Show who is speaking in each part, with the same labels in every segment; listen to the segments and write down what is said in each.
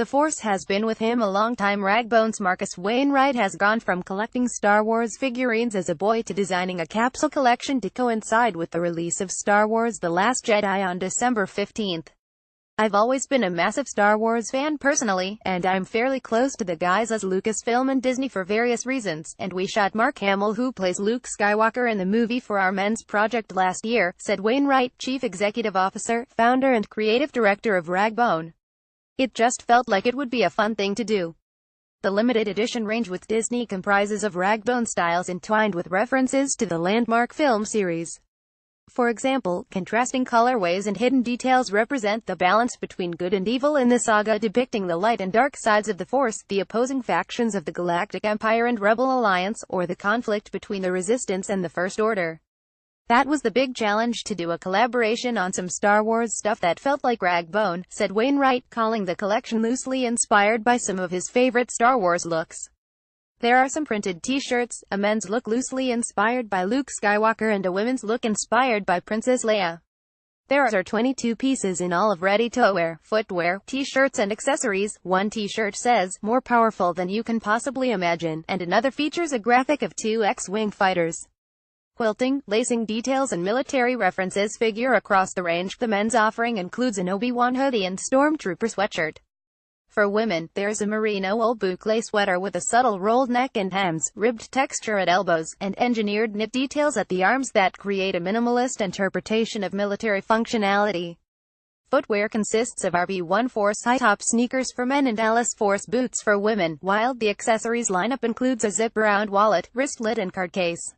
Speaker 1: The Force has been with him a long time. Ragbone's Marcus Wainwright has gone from collecting Star Wars figurines as a boy to designing a capsule collection to coincide with the release of Star Wars The Last Jedi on December 15th. I've always been a massive Star Wars fan personally, and I'm fairly close to the guys at Lucasfilm and Disney for various reasons, and we shot Mark Hamill, who plays Luke Skywalker in the movie, for our men's project last year, said Wainwright, Chief Executive Officer, founder and creative director of Ragbone. It just felt like it would be a fun thing to do. The limited edition range with Disney comprises of Ragbone styles entwined with references to the landmark film series. For example, contrasting colorways and hidden details represent the balance between good and evil in the saga, depicting the light and dark sides of the Force, the opposing factions of the Galactic Empire and Rebel Alliance, or the conflict between the Resistance and the First Order. That was the big challenge, to do a collaboration on some Star Wars stuff that felt like Ragbone, said Wainwright, calling the collection loosely inspired by some of his favorite Star Wars looks. There are some printed t-shirts, a men's look loosely inspired by Luke Skywalker and a women's look inspired by Princess Leia. There are 22 pieces in all of ready-to-wear, footwear, t-shirts and accessories. One t-shirt says, "More powerful than you can possibly imagine," and another features a graphic of two X-Wing fighters. Quilting, lacing details and military references figure across the range. The men's offering includes an Obi-Wan hoodie and Stormtrooper sweatshirt. For women, there's a merino wool boucle sweater with a subtle rolled neck and hems, ribbed texture at elbows, and engineered knit details at the arms that create a minimalist interpretation of military functionality. Footwear consists of RB1 Force high-top sneakers for men and Alice Force boots for women, while the accessories lineup includes a zip-around wallet, wristlet and card case.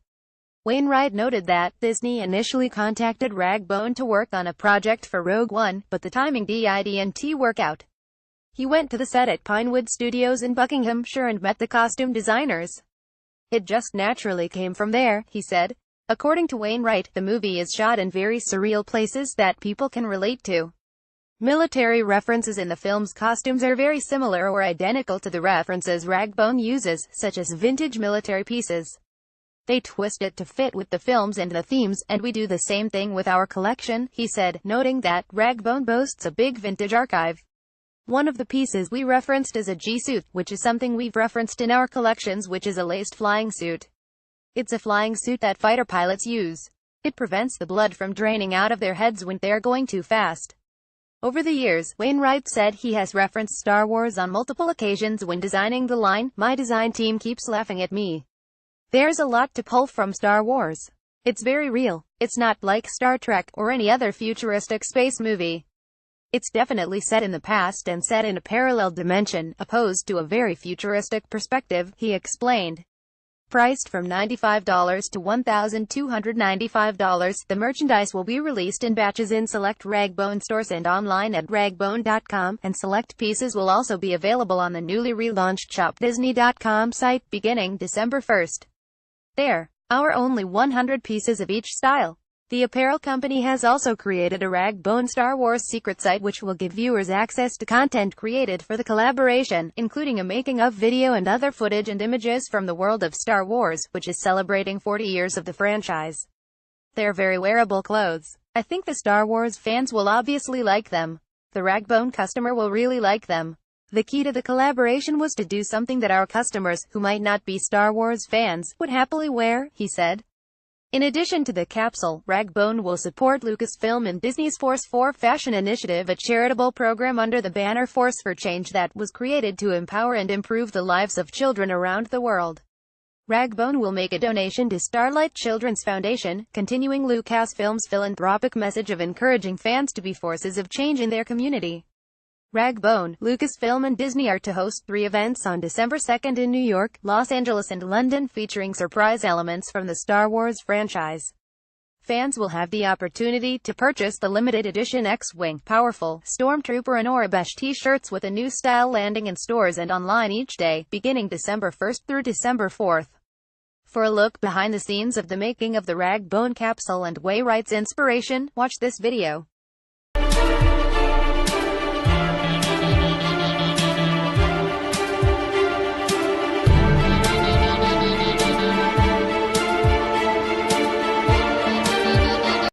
Speaker 1: Wainwright noted that Disney initially contacted Ragbone to work on a project for Rogue One, but the timing didn't work out. He went to the set at Pinewood Studios in Buckinghamshire and met the costume designers. It just naturally came from there, he said. According to Wainwright, the movie is shot in very surreal places that people can relate to. Military references in the film's costumes are very similar or identical to the references Ragbone uses, such as vintage military pieces. They twist it to fit with the films and the themes, and we do the same thing with our collection, he said, noting that Ragbone boasts a big vintage archive. One of the pieces we referenced is a G-suit, which is something we've referenced in our collections, which is a laced flying suit. It's a flying suit that fighter pilots use. It prevents the blood from draining out of their heads when they're going too fast. Over the years, Wainwright said he has referenced Star Wars on multiple occasions when designing the line. My design team keeps laughing at me. There's a lot to pull from Star Wars. It's very real. It's not like Star Trek or any other futuristic space movie. It's definitely set in the past and set in a parallel dimension, opposed to a very futuristic perspective, he explained. Priced from $95 to $1,295, the merchandise will be released in batches in select Ragbone stores and online at ragbone.com, and select pieces will also be available on the newly relaunched shopdisney.com site, beginning December 1st. There are only 100 pieces of each style. The apparel company has also created a Ragbone Star Wars secret site which will give viewers access to content created for the collaboration, including a making-of video and other footage and images from the world of Star Wars, which is celebrating 40 years of the franchise. They're very wearable clothes. I think the Star Wars fans will obviously like them. The Ragbone customer will really like them. The key to the collaboration was to do something that our customers, who might not be Star Wars fans, would happily wear, he said. In addition to the capsule, Ragbone will support Lucasfilm and Disney's Force for Fashion initiative, a charitable program under the banner Force for Change that was created to empower and improve the lives of children around the world. Ragbone will make a donation to Starlight Children's Foundation, continuing Lucasfilm's philanthropic message of encouraging fans to be forces of change in their community. Ragbone, Lucasfilm and Disney are to host 3 events on December 2nd in New York, Los Angeles and London, featuring surprise elements from the Star Wars franchise. Fans will have the opportunity to purchase the limited edition X-Wing, Powerful, Stormtrooper and Aurebesh t-shirts with a new style landing in stores and online each day, beginning December 1st through December 4th. For a look behind the scenes of the making of the Ragbone capsule and Wainwright's inspiration, watch this video.